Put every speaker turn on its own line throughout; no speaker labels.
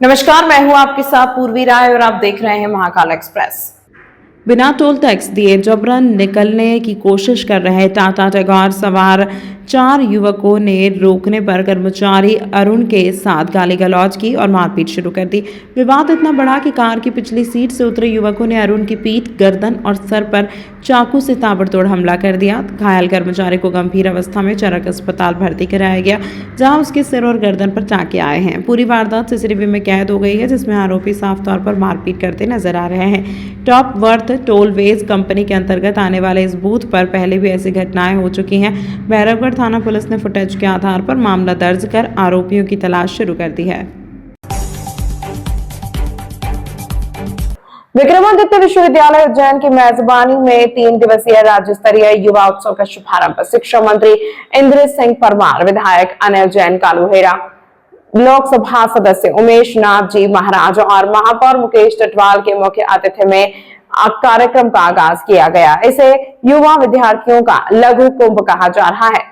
नमस्कार, मैं हूं आपके साथ पूर्वी राय और आप देख रहे हैं महाकाल एक्सप्रेस।
बिना टोल टैक्स दिए जबरन निकलने की कोशिश कर रहे टाटा टिगोर सवार 4 युवकों ने रोकने पर कर्मचारी अरुण के साथ गाली गलौज की और मारपीट शुरू कर दी। विवाद इतना बढ़ा कि कार की पिछली सीट से उतरे युवकों ने अरुण की पीठ, गर्दन और सर पर चाकू से ताबड़तोड़ हमला कर दिया। घायल कर्मचारी को गंभीर अवस्था में चरक अस्पताल भर्ती कराया गया, जहां उसके सिर और गर्दन पर टांके आए हैं। पूरी वारदात सीसीटीवी में कैद हो गई है, जिसमें आरोपी साफ तौर पर मारपीट करते नजर आ रहे हैं। टॉप वर्थ टोलवेज कंपनी के अंतर्गत आने वाले इस बूथ पर पहले भी ऐसी घटनाएं हो चुकी हैं। भैरवगढ़ थाना पुलिस ने फुटेज के आधार पर मामला दर्ज कर आरोपियों की तलाश शुरू कर दी है।
विक्रमादित्य विश्वविद्यालय उज्जैन की मेजबानी में 3 दिवसीय राज्य स्तरीय युवा उत्सव का शुभारंभ शिक्षा मंत्री इंद्र सिंह परमार, विधायक अनिल जैन कालूहेरा, लोकसभा सदस्य उमेश नाथ जी महाराज और महापौर मुकेश टटवाल के मुख्य आतिथ्य में कार्यक्रम का आगाज किया गया। इसे युवा विद्यार्थियों का लघु कुंभ कहा जा रहा है,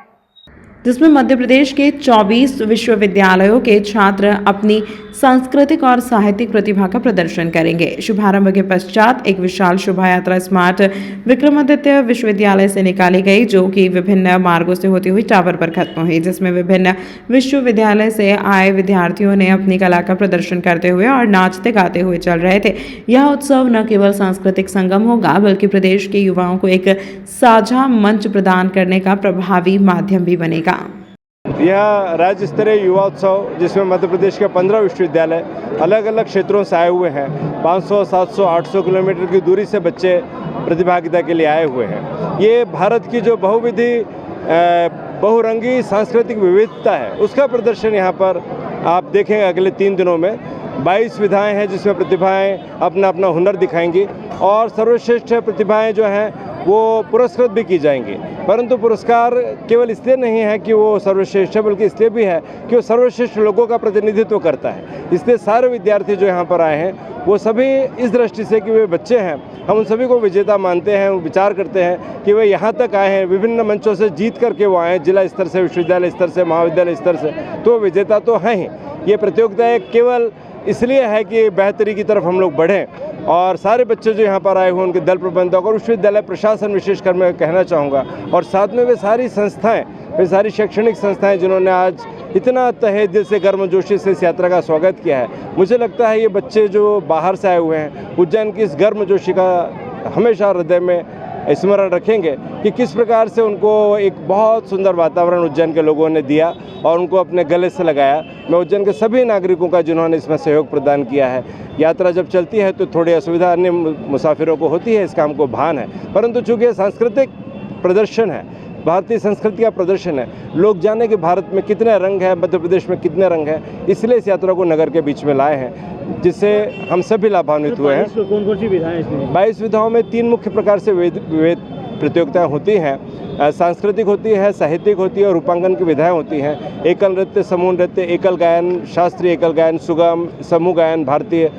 जिसमें मध्य प्रदेश के 24 विश्वविद्यालयों के छात्र अपनी सांस्कृतिक और साहित्यिक प्रतिभा का प्रदर्शन करेंगे। शुभारंभ के पश्चात एक विशाल शोभा यात्रा स्मार्ट विक्रमादित्य विश्वविद्यालय से निकाली गई, जो कि विभिन्न मार्गों से होती हुई टावर पर खत्म हुई, जिसमें विभिन्न विश्वविद्यालय से आए विद्यार्थियों ने अपनी कला का प्रदर्शन करते हुए और नाचते गाते हुए चल रहे थे। यह उत्सव न केवल सांस्कृतिक संगम होगा, बल्कि प्रदेश के युवाओं को एक साझा मंच प्रदान करने का प्रभावी माध्यम भी बनेगा।
यह राज्य स्तरीय युवा उत्सव, जिसमें मध्य प्रदेश के 15 विश्वविद्यालय अलग अलग क्षेत्रों से आए हुए हैं। 500, 700, 800 किलोमीटर की दूरी से बच्चे प्रतिभागिता के लिए आए हुए हैं। ये भारत की जो बहुरंगी सांस्कृतिक विविधता है, उसका प्रदर्शन यहाँ पर आप देखेंगे। अगले 3 दिनों में 22 विधाएँ हैं, जिसमें प्रतिभाएँ अपना अपना हुनर दिखाएंगी और सर्वश्रेष्ठ प्रतिभाएँ जो हैं वो पुरस्कृत भी की जाएंगी। परंतु पुरस्कार केवल इसलिए नहीं है कि वो सर्वश्रेष्ठ है, बल्कि इसलिए भी है कि वो सर्वश्रेष्ठ लोगों का प्रतिनिधित्व करता है। इसलिए सारे विद्यार्थी जो यहाँ पर आए हैं वो सभी इस दृष्टि से कि वे बच्चे हैं, हम उन सभी को विजेता मानते हैं। विचार करते हैं कि वे यहाँ तक आए हैं, विभिन्न मंचों से जीत करके वो आए हैं, जिला स्तर से, विश्वविद्यालय स्तर से, महाविद्यालय स्तर से, तो विजेता तो हैं ही। ये प्रतियोगिता केवल इसलिए है कि बेहतरी की तरफ हम लोग बढ़ें और सारे बच्चे जो यहाँ पर आए हुए उनके दल प्रबंधक और विश्वविद्यालय प्रशासन विशेषकर मैं कहना चाहूँगा, और साथ में वे सारी संस्थाएं, वे सारी शैक्षणिक संस्थाएं जिन्होंने आज इतना तहे दिल से गर्मजोशी से इस यात्रा का स्वागत किया है। मुझे लगता है ये बच्चे जो बाहर से आए हुए हैं, उज्जैन की इस गर्मजोशी का हमेशा हृदय में स्मरण रखेंगे कि किस प्रकार से उनको एक बहुत सुंदर वातावरण उज्जैन के लोगों ने दिया और उनको अपने गले से लगाया। मैं उज्जैन के सभी नागरिकों का जिन्होंने इसमें सहयोग प्रदान किया है। यात्रा जब चलती है तो थोड़ी असुविधा अन्य मुसाफिरों को होती है, इस काम को भान है, परंतु चूँकि सांस्कृतिक प्रदर्शन है, भारतीय संस्कृति का प्रदर्शन है, लोग जाने कि भारत में कितने रंग हैं, मध्य प्रदेश में कितने रंग हैं, इसलिए इस यात्रा को नगर के बीच में लाए हैं, जिससे हम सभी लाभान्वित हुए हैं।
कौन कौन सी विधाएं इसमें?
22 विधाओं में 3 मुख्य प्रकार से विविध प्रतियोगिताएं होती हैं। सांस्कृतिक होती है, साहित्यिक होती है और रूपांकन की विधाएं होती हैं। एकल नृत्य, समूह नृत्य, एकल गायन, शास्त्रीय एकल गायन, सुगम, समूह गायन, भारतीय।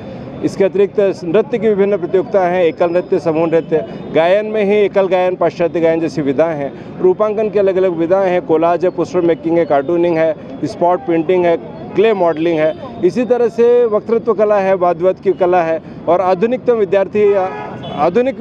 इसके अतिरिक्त नृत्य की विभिन्न प्रतियोगिताएं हैं, एकल नृत्य, समूह नृत्य। गायन में ही एकल गायन, पाश्चात्य गायन जैसी विधाएं हैं। रूपांकन की अलग अलग विधाएं हैं, कोलाज है, पोस्टर मेकिंग है, कार्टूनिंग है, स्पॉट पेंटिंग है, क्ले मॉडलिंग है। इसी तरह से वक्तृत्व कला है, वादवत की कला है और आधुनिकतम विद्यार्थी आधुनिक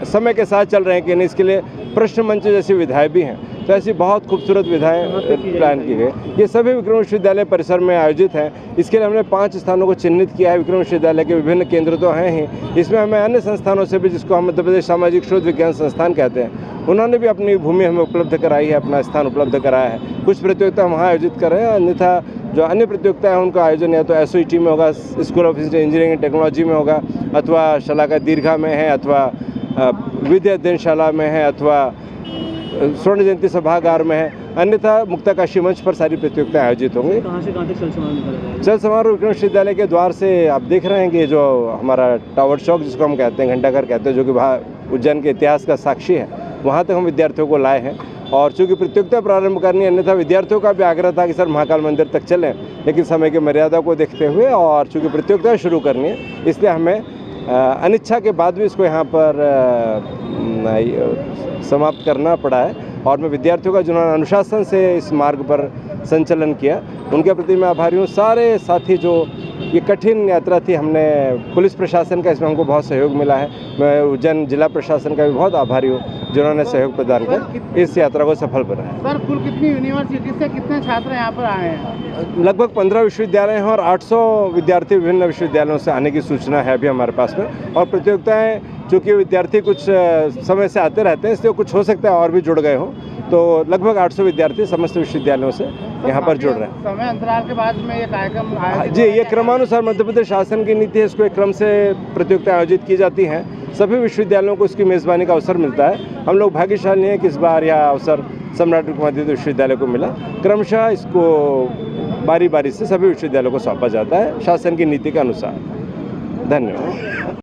समय के साथ चल रहे हैं कि नहीं, इसके लिए प्रश्न मंच जैसी विधाएं भी हैं। तो ऐसी बहुत खूबसूरत विधाएं प्लान की गई। ये सभी विक्रम विश्वविद्यालय परिसर में आयोजित हैं। इसके लिए हमने 5 स्थानों को चिन्हित किया है। विक्रम विश्वविद्यालय के विभिन्न केंद्र तो हैं ही, इसमें हमें अन्य संस्थानों से भी, जिसको हम मध्य प्रदेश सामाजिक शोध विज्ञान संस्थान कहते हैं, उन्होंने भी अपनी भूमि हमें उपलब्ध कराई है, अपना स्थान उपलब्ध कराया है। कुछ प्रतियोगिता हम वहाँ आयोजित कर रहे हैं, अन्यथा जो अन्य प्रतियोगिता है उनका आयोजन या तो SOET में होगा, school of engineering and technology में होगा, अथवा शलाका दीर्घा में है, अथवा विद्या अध्ययनशाला में है, अथवा स्वर्ण जयंती सभागार में है, अन्यथा मुक्ताकाशी मंच पर सारी प्रतियोगिताएं आयोजित होंगी।
कहाँ से कहाँ तक चल समारोह निकाला जाएगा?
चल समारोह विक्रम विश्वविद्यालय के द्वार से आप देख रहे हैं कि जो हमारा टावर चौक जिसको हम कहते हैं, घंटाघर कहते हैं, जो कि उज्जैन के इतिहास का साक्षी है, वहाँ तक हम विद्यार्थियों को लाए हैं। और चूँकि प्रतियोगिता प्रारंभ करनी है, अन्यथा विद्यार्थियों का भी आग्रह था कि सर महाकाल मंदिर तक चलें, लेकिन समय की मर्यादा को देखते हुए और चूँकि प्रतियोगिता शुरू करनी है, इसलिए हमें अनिच्छा के बाद भी इसको यहाँ पर समाप्त करना पड़ा है। और मैं विद्यार्थियों का जिन्होंने अनुशासन से इस मार्ग पर संचलन किया, उनके प्रति मैं आभारी हूँ। सारे साथी जो ये कठिन यात्रा थी। हमने पुलिस प्रशासन का इसमें हमको बहुत सहयोग मिला है। मैं उज्जैन जिला प्रशासन का भी बहुत आभारी हूँ जिन्होंने सहयोग प्रदान कर इस यात्रा को सफल बनाया।
सर, कुल कितनी यूनिवर्सिटी से कितने छात्र यहाँ पर आए हैं?
लगभग 15 विश्वविद्यालय हैं और 800 विद्यार्थी विभिन्न विश्वविद्यालयों से आने की सूचना है अभी हमारे पास में। और प्रतियोगिताएं, चूँकि विद्यार्थी कुछ समय से आते रहते हैं, इसलिए कुछ हो सकता है और भी जुड़ गए हों, तो लगभग 800 विद्यार्थी समस्त विश्वविद्यालयों से यहाँ पर जुड़ रहे हैं।
समय अंतराल के बाद में ये कार्यक्रम आयोजित
जी, ये क्रमानुसार मध्य प्रदेश शासन की नीति है, इसको एक क्रम से प्रतियोगिता आयोजित की जाती हैं। सभी विश्वविद्यालयों को इसकी मेज़बानी का अवसर मिलता है। हम लोग भाग्यशाली हैं कि इस बार यह अवसर सम्राट विक्रमादित्य विश्वविद्यालय को मिला। क्रमशः इसको बारी बारी से सभी विश्वविद्यालयों को सौंपा जाता है शासन की नीति के अनुसार। धन्यवाद।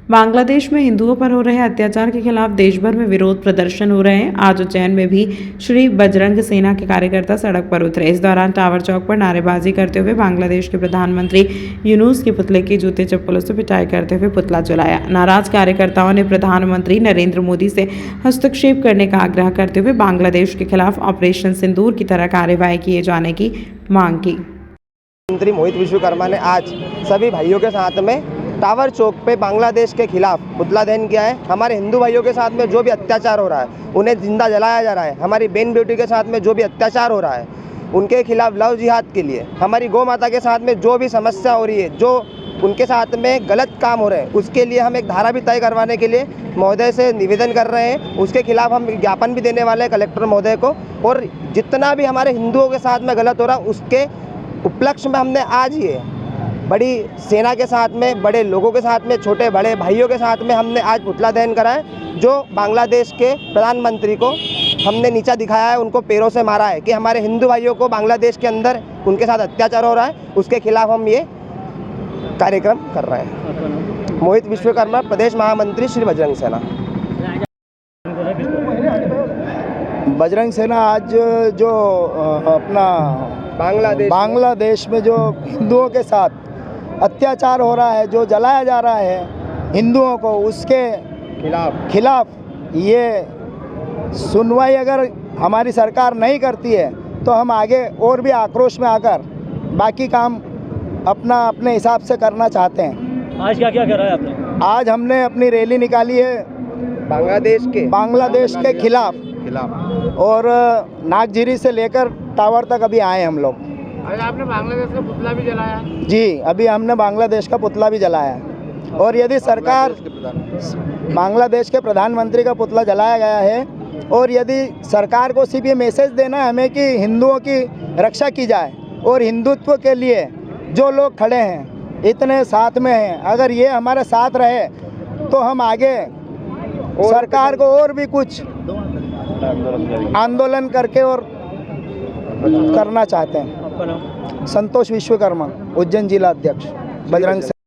बांग्लादेश में हिंदुओं पर हो रहे अत्याचार के खिलाफ देश भर में विरोध प्रदर्शन हो रहे हैं। आज उज्जैन में भी श्री बजरंग सेना के कार्यकर्ता सड़क पर उतरे। इस दौरान टावर चौक पर नारेबाजी करते हुए बांग्लादेश के प्रधानमंत्री यूनुस के पुतले की जूते चप्पलों से पिटाई करते हुए पुतला जलाया। नाराज कार्यकर्ताओं ने प्रधानमंत्री नरेंद्र मोदी से हस्तक्षेप करने का आग्रह करते हुए बांग्लादेश के खिलाफ ऑपरेशन सिंदूर की तरह कार्यवाही किए जाने की मांग की।
मंत्री मोहित विश्वकर्मा ने आज सभी भाइयों के साथ में टावर चौक पे बांग्लादेश के खिलाफ पुतला दहन किया है। हमारे हिंदू भाइयों के साथ में जो भी अत्याचार हो रहा है उन्हें जिंदा जलाया जा रहा है। हमारी बहन बेटी के साथ में जो भी अत्याचार हो रहा है उनके खिलाफ लव जिहाद के लिए, हमारी गौ माता के साथ में जो भी समस्या हो रही है, जो उनके साथ में गलत काम हो रहे हैं, उसके लिए हम एक धारा भी तय करवाने के लिए महोदय से निवेदन कर रहे हैं। उसके खिलाफ हम ज्ञापन भी देने वाले हैं कलेक्टर महोदय को। और जितना भी हमारे हिंदुओं के साथ में गलत हो रहा है उसके उपलक्ष्य में हमने आज ये बड़ी सेना के साथ में, बड़े लोगों के साथ में, छोटे बड़े भाइयों के साथ में हमने आज पुतला दहन करा है। जो बांग्लादेश के प्रधानमंत्री को हमने नीचा दिखाया है, उनको पैरों से मारा है कि हमारे हिंदू भाइयों को बांग्लादेश के अंदर उनके साथ अत्याचार हो रहा है, उसके खिलाफ हम ये कार्यक्रम कर रहे हैं। मोहित विश्वकर्मा, प्रदेश महामंत्री श्री बजरंग सेना।
बजरंग सेना आज जो अपना बांग्लादेश में जो हिंदुओं के साथ अत्याचार हो रहा है, जो जलाया जा रहा है हिंदुओं को, उसके खिलाफ ये सुनवाई अगर हमारी सरकार नहीं करती है तो हम आगे और भी आक्रोश में आकर बाकी काम अपने हिसाब से करना चाहते हैं।
आज क्या क्या करा है आपने?
आज हमने अपनी रैली निकाली है बांग्लादेश के खिलाफ और नागझिरी से लेकर टावर तक अभी आए हम लोग।
आज आपने बांग्लादेश का पुतला भी जलाया?
जी, अभी हमने बांग्लादेश का पुतला भी जलाया है। और यदि सरकार बांग्लादेश के प्रधानमंत्री का पुतला जलाया गया है और यदि सरकार को सिर्फ ये मैसेज देना है हमें कि हिंदुओं की रक्षा की जाए और हिंदुत्व के लिए जो लोग खड़े हैं इतने साथ में हैं, अगर ये हमारे साथ रहे तो हम आगे सरकार को और भी कुछ आंदोलन करके और करना चाहते हैं। संतोष विश्वकर्मा, उज्जैन जिला अध्यक्ष, बजरंग सेना।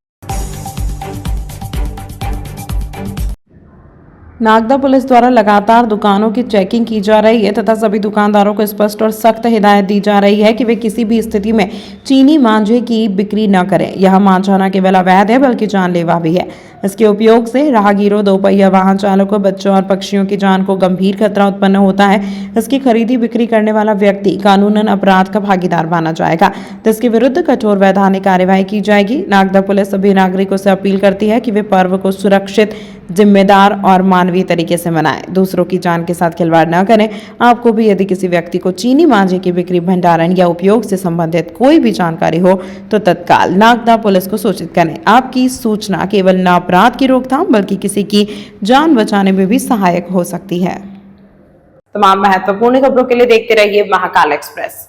नागदा पुलिस द्वारा लगातार दुकानों की चेकिंग की जा रही है तथा सभी दुकानदारों को स्पष्ट और सख्त हिदायत दी जा रही है कि वे किसी भी स्थिति में चीनी मांझे की बिक्री न करें। यह मांझा न केवल अवैध है बल्कि जानलेवा भी है। इसके उपयोग से राहगीरों, दोपहिया वाहन चालकों, बच्चों और पक्षियों की जान को गंभीर खतरा उत्पन्न होता है। इसकी खरीदी बिक्री करने वाला व्यक्ति कानूनन अपराध का भागीदार माना जाएगा तो इसके विरुद्ध कठोर वैधानिक कार्यवाही की जाएगी। नागदा पुलिस सभी नागरिकों से अपील करती है कि वे पर्व को सुरक्षित, जिम्मेदार और मानवीय तरीके से मनाएं। दूसरों की जान के साथ खिलवाड़ न करें। आपको भी यदि किसी व्यक्ति को चीनी मांझे की बिक्री, भंडारण या उपयोग से संबंधित कोई भी जानकारी हो तो तत्काल नागदा पुलिस को सूचित करें। आपकी सूचना केवल न अपराध की रोकथाम बल्कि किसी की जान बचाने में भी सहायक हो सकती है।
तमाम महत्वपूर्ण खबरों के लिए देखते रहिए महाकाल एक्सप्रेस।